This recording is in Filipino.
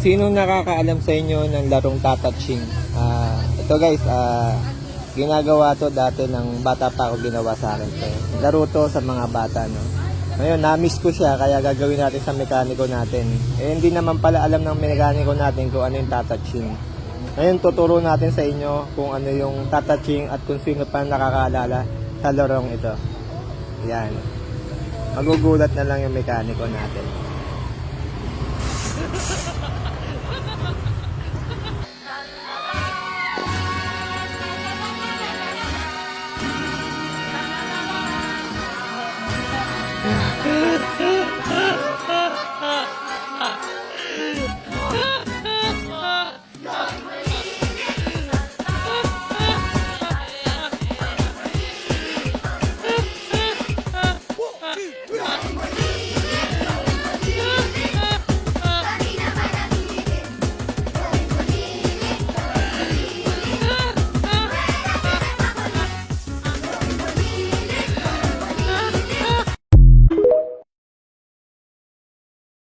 Sino nakakaalam sa inyo ng larong tatouching? Ito guys, ginagawa to dati ng bata pa ako, ginawa sa akin to. Laro to sa mga bata, no? Ngayon, na-miss ko siya, kaya gagawin natin sa mekaniko natin. Eh, hindi naman pala alam ng mekaniko natin kung ano yung tatouching. Ngayon, tuturo natin sa inyo kung ano yung tatouching at kung sino pa nakakaalala sa larong ito. Yan. Magugulat na lang yung mekaniko natin.